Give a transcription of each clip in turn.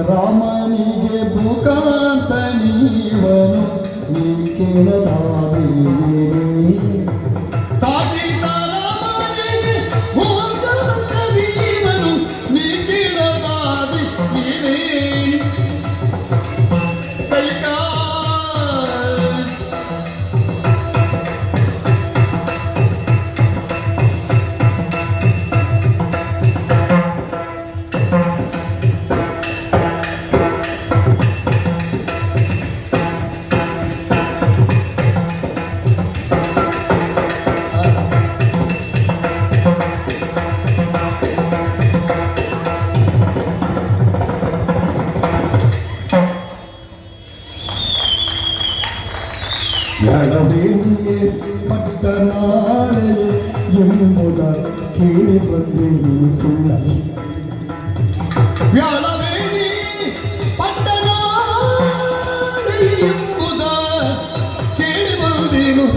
ರಾಮನಿಗೆ ಭೂಕಾಂತ ನೀವನು ನೀ ಕೇಳದಾದೇನೆ ಸಾಕಿತ ರಾಮನಿಗೆ ಭೂಕಾಂತ ನೀವನು ನೀ ಕೇಳದಾದಿ ನೀನೇ ಕೈಕಾ ಯಾಳವೇಣಿಯೇ ಪಟ್ಟನಾಳೆ ಎಂಬುದ ಕೇಳಿ ಬಂದೇನು ಸುಳ್ಳ ಯಾಳವೇಣಿ ಪಟ್ಟನಾಳೆ ಎಂಬುದ ಕೇಳಿ ಬಂದೇನು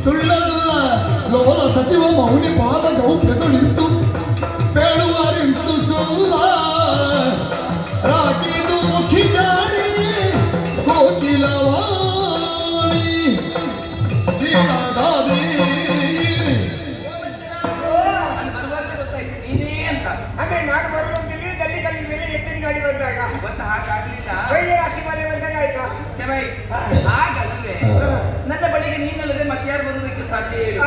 ಸುಳ್ಳಲ್ಲ ಲೋಲ ಸಚಿವ ಮೌನಿ ಪಾದ ಗೌಪ್ಯಗಳಿತ್ತು ಬೇಳುವರಿಂತು ಸುಳ್ಳ ರಾಗಿದು ಮುಖಿ ಜಾಡಿ ಕೋಕಿಲವಾ ಗಾಡಿ ಬಂದಾಗ ನನ್ನ ಬಳಿಗೆ ನೀನಲ್ಲದೆ ಮತ್ತಾರು ಬರುವುದಕ್ಕೆ ಸಾಧ್ಯ ಹೇಳು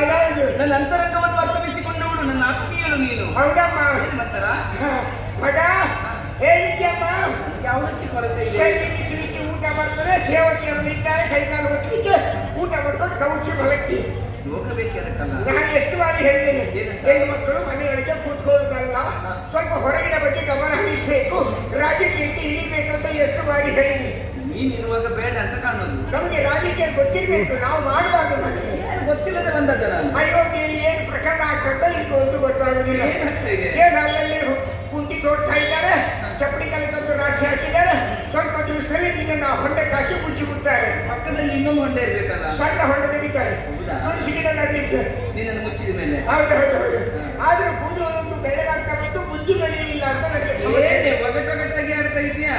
ನನ್ನ ಅಂತರಂಗವನ್ನು ಅರ್ಥವಿಸಿಕೊಂಡವಳು ನನ್ನ ಆತ್ಮೀಯಳು ನೀನು ಮತ್ತರ ಮಗ ಹೇಳಿದ್ಯಮ್ಮ ಯಾವುದಕ್ಕೆ ಕೊರತೆ ಇದೆ ಬಿಸಿ ಬಿಸಿ ಊಟ ಮಾಡ್ತಾರೆ ಸೇವಕಿಯರಲ್ಲಿದ್ದಾರೆ ಕೈಕಾಲು ಹೊತ್ತಲಿಕ್ಕೆ ಊಟ ಮಾಡ್ಕೊಂಡು ಕೌಚಿ ಮಲಗ್ತಿ ಹೋಗಬೇಕೆ ಅದಕ್ಕಲ್ಲ ನಾನು ಎಷ್ಟು ಬಾರಿ ಹೇಳಿದ್ದೇನೆ ಹೆಣ್ಣು ಮಕ್ಕಳು ಮನೆಯೊಳಗೆ ಕೂತ್ಕೊಳ್ಳೋದಲ್ಲ ಸ್ವಲ್ಪ ಹೊರಗಿನ ಬಗ್ಗೆ ಗಮನ ಹರಿಸಬೇಕು ರಾಜಕೀಯಕ್ಕೆ ಇಳಿಬೇಕಂತ ಎಷ್ಟು ಬಾರಿ ಹೇಳಿದೆ ನೀನಿರುವಾಗ ಬೇಡ ಅಂತ ಕಾಣೋದು ನಮಗೆ ರಾಜಕೀಯ ಗೊತ್ತಿರಬೇಕು ನಾವು ಮಾಡಬಾರ್ದು ಗೊತ್ತಿಲ್ಲದೆ ಬಂದದ್ದ ನಾನು ಅಯೋಧ್ಯೆಯಲ್ಲಿ ಏನು ಪ್ರಕರಣ ಆಗ್ತಂತ ಈಗ ಒಂದು ಗೊತ್ತಾಗುದಿಲ್ಲ ಏನು ಅಲ್ಲಲ್ಲಿ ಕುಂಟಿ ತೋಡ್ತಾ ಇದ್ದಾರೆ ಚಪ್ಪಡಿ ಕಲೆ ತಂದು ರಾಶಿ ಹಾಕಿದ್ದಾರೆ ಸ್ವಲ್ಪ ದಿವಸದಲ್ಲಿ ನಿನ್ನ ಹೊಂಡಕ್ಕೆ ಹಾಕಿ ಮುಚ್ಚಿ ಬಿಡ್ತಾರೆ ಪಕ್ಕದಲ್ಲಿ ಇನ್ನೊಂದು ಹೊಂಡ ಇರ್ಬೇಕಲ್ಲ ಸಣ್ಣ ಹೊಂಡ ತೆಗಿತಾರೆ ಮನುಷ್ಯ ಗಿಡ ನಡಲಿಕ್ಕೆ ನಿನ್ನನ್ನು ಮುಚ್ಚಿದ ಮೇಲೆ ಹೌದು ಆದ್ರೂ ಕೂದಲು ಒಂದು ಬೆಳೆಗಾಗ್ತಾ ಬಂದು ಬುದ್ಧಿ ಬೆಳೆಯಲಿಲ್ಲ ಅಂತ ನನಗೆ ಒಗಟೊಗಟಾಗಿ ಆಡ್ತಾ ಇದೆಯಾ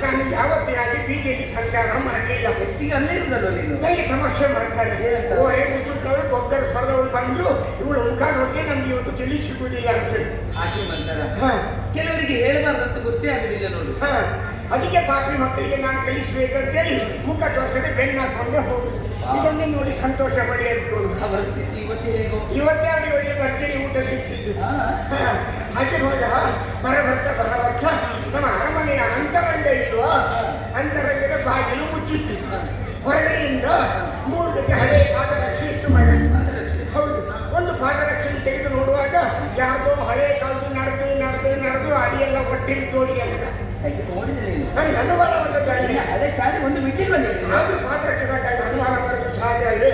ನಾನು ಯಾವತ್ತಿನಾಗಿ ಬೀದಿಯಲ್ಲಿ ಸಂಚಾರ ಮಾಡಲಿಲ್ಲ ಹೆಚ್ಚಿಗೆ ಅಲ್ಲೇ ಇರುದಲ್ವ ನೀನು ನನಗೆ ತಮಾಷೆ ಮಾಡ್ತಾರೆ ಓರೇ ಮುಸುತ್ತವಳು ಗೊಬ್ಬರ ಸ್ವರದವಳು ಬಂದು ಇವಳು ಮುಖ ನೋಡಿ ನಮ್ಗೆ ಇವತ್ತು ತಿಳಿ ಸಿಗುವುದಿಲ್ಲ ಅಂತ ಹಾಗೆ ಬಂದಾರ ಕೆಲವರಿಗೆ ಹೇಳಬಾರ್ದಂತ ಗೊತ್ತೇ ಆಗುದಿಲ್ಲ ನೋಡು ಅದಕ್ಕೆ ಪಾಪಿ ಮಕ್ಕಳಿಗೆ ನಾನು ಕಲಿಸ್ಬೇಕಂತೇಳಿ ಮುಖ ತೋರ್ಸದೆ ಬೆನ್ನು ಹಾಕೊಂಡೆ ಹೋಗುದು ಇದನ್ನೇ ನೋಡಿ ಸಂತೋಷ ಪಡಿ ಅಂದ್ಕೊಂಡು ಅವರ ಸ್ಥಿತಿ ಇವತ್ತೇ ಹೇಗೋ ಇವತ್ತೇ ಅವ್ರಿಗೆ ಒಳ್ಳೆ ಭರ್ಜರಿ ಊಟ ಸಿಕ್ಕಿದ್ದು ಹಾಗೆ ಹೋದ ಬರಬರ್ತ ನಮ್ಮ ಅರಮನೆಯ ಅಂತರಂಗ ಇಲ್ವಾ ಅಂತರಂಗದ ಬಾಗಿಲು ಮುಚ್ಚಿತ್ತು ಹೊರಗಡೆಯಿಂದ 3 ಜೊತೆ ಹಳೆಯ ಪಾದರಕ್ಷೆ ಇತ್ತು ಮಗ ಹೌದು ಒಂದು ಪಾದರಕ್ಷೆ ತೆಗೆದು ನೋಡುವಾಗ ಯಾರ್ದೋ ಹಳೆಯ ಕಾಲದ್ದು ನಡೆದು ಅಡಿಯೆಲ್ಲ ಒಟ್ಟಿನ ತೋಡಿ ಅಂತ ನೋಡಿದೆ ನೀನು ನನಗೆ ಅನುಮಾನ ಬಂದದ್ದು ಅಲ್ಲಿ ಅದೇ ಚಾಲೆ ಒಂದು ಬಿಟ್ಟಿಲ್ವ ನೀನು ಆದ್ರೂ ಪಾದರಕ್ಷೆ ಗಂಟಾಗಿ ಅನುಮಾನ ಬರೋದು ಸಹಜ ಅಲ್ಲಿ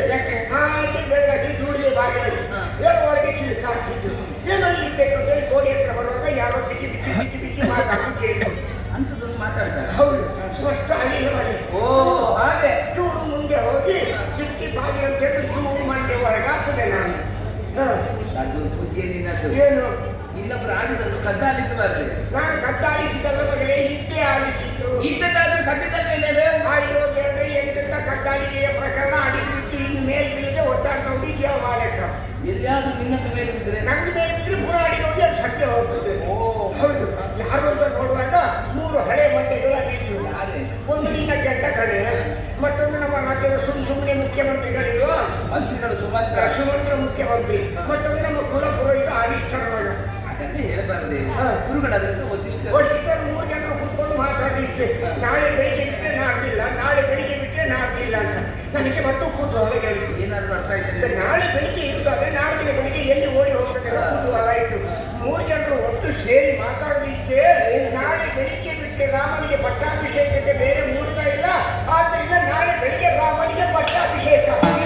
ಹಾಗೆ ಬೆಳಗಾಗಿ ಜೂಡಿಗೆ ಬಾಗಿಲಲ್ಲಿ ಏನೋ ಒಳಗೆ ಚಿಲ್ಕ ಹಾಕಿದ್ದು ಏನೋ ಇರ್ಬೇಕು ಅಂತೇಳಿ ಗೋಡೆ ಹತ್ರ ಬರುವಾಗ ಯಾರೋ ಬಿಚ್ಚಿ ಮಾತಾಡೋದು ಕೇಳಿದ್ರು ಅಂತದೊಂದು ಮಾತಾಡ್ತಾರೆ ಹೌದು ಸ್ಪಷ್ಟ ಅಲ್ಲಿಲ್ಲ ಮಾಡಿ ಓ ಹಾಗೆ ಚೂರು ಮುಂದೆ ಹೋಗಿ ಕಿಟಕಿ ಬಾಗಿಲು ಅಂತ ಹೇಳಿ ಚೂರು ಮಂಡೆ ಒಳಗೆ ಹಾಕಿದೆ ನಾನು ಅದು ಬುದ್ಧಿಯ ನಿನ್ನದು ಏನು ಇನ್ನೊಬ್ಬರು ಆಡುದನ್ನು ಕದ್ದಾಲಿಸಬಾರದು ನಾನು ಕದ್ದಾಲಿಸಿದಲ್ಲ ಮಗಳೇ ಇದ್ದೇ ಆಲಿಸಿದ್ದು ಇದ್ದದಾದ್ರೂ ಕದ್ದಿದ್ದ ಮೇಲೆ ಅದು ಅಯ್ಯೋ ಬೇರೆ ಎಂತ ಕದ್ದಾಲಿಕೆಯ ಪ್ರಕರಣ ಅಡಿಬಿಟ್ಟು ಇನ್ನು ಮೇಲ್ ಬೀಳದೆ ಯಾವ ಮಾಲಕ ಎಲ್ಲಿಯಾದ್ರೂ ನಿನ್ನಂತ ಮೇಲೆ ಇದ್ರೆ ನಮ್ಮ ಮೇಲೆ ಇದ್ರೆ ಪುರಾಣಿಗೆ ಹೋಗಿ ಅದು ಸತ್ಯ ಹೋಗ್ತದೆ ಓ ಹೌದು ಯಾರು ಅಂತ ನೋಡುವಾಗ 3 ಹಳೆ ಮಂತ್ರಿಗಳು ಅಲ್ಲಿದ್ದು ಯಾರೇ ಒಂದು ನಿನ್ನ ಗಂಡ ಕಡೆ ಮತ್ತೊಂದು ನಮ್ಮ ರಾಜ್ಯದ ಸುಮ್ಮನೆ ಮುಖ್ಯಮಂತ್ರಿಗಳಿರುವ ಮಂತ್ರಿಗಳು ಸುಮಂತ್ರ ಸುಮಂತ್ರ ಮುಖ್ಯಮಂತ್ರಿ ಮತ್ತೊಂದು ನಮ್ಮ ಕುಲ ಪುರೋಹಿತ ಅನಿಷ್ಠರ ಮಗ ಅದನ್ನೇ ಹೇಳಬಾರದೆ ಹಾ. ಗುರುಗಳಾದಂತ ವಸಿಷ್ಠ ವಶಿಷ್ಠರು 3 ಜನರು ಕೂತ್ಕೊಂಡು ಮಾತಾಡಿಷ್ಟೇ ನಾಳೆ ಬೆಳಿಗ್ಗೆ ಬಿಟ್ಟರೆ ನಾಡ್ದಿಲ್ಲ ನಾಳೆ ಬೆಳಿಗ್ಗೆ ಬಿಟ್ಟರೆ ನಾಡ್ದಿಲ್ಲ ಅಂತ ನನಗೆ ಮತ್ತು ಕೂತುವಾಗ ಹೇಳಿದ್ರು ಏನಾದ್ರು ಅರ್ಥ ಆಯ್ತದೆ ನಾಳೆ ಬೆಳಿಗ್ಗೆ ಇರುತ್ತಾದ್ರೆ ನಾಡಿನ ಬೆಳಿಗ್ಗೆ ಎಲ್ಲಿ ಓಡಿ ಹೋಗ್ತದೆ ಕೂತುವಾಗ ಆಯಿತು 3 ಜನರು ಒಟ್ಟು ಸೇರಿ ಮಾತಾಡಿಷ್ಟೇ ನಾಳೆ ಬೆಳಿಗ್ಗೆ ಬಿಟ್ಟರೆ ರಾಮನಿಗೆ ಪಟ್ಟಾಭಿಷೇಕಕ್ಕೆ ಬೇರೆ ಮುಹೂರ್ತ ಇಲ್ಲ ಆದ್ದರಿಂದ ನಾಳೆ ಬೆಳಿಗ್ಗೆ ರಾಮನಿಗೆ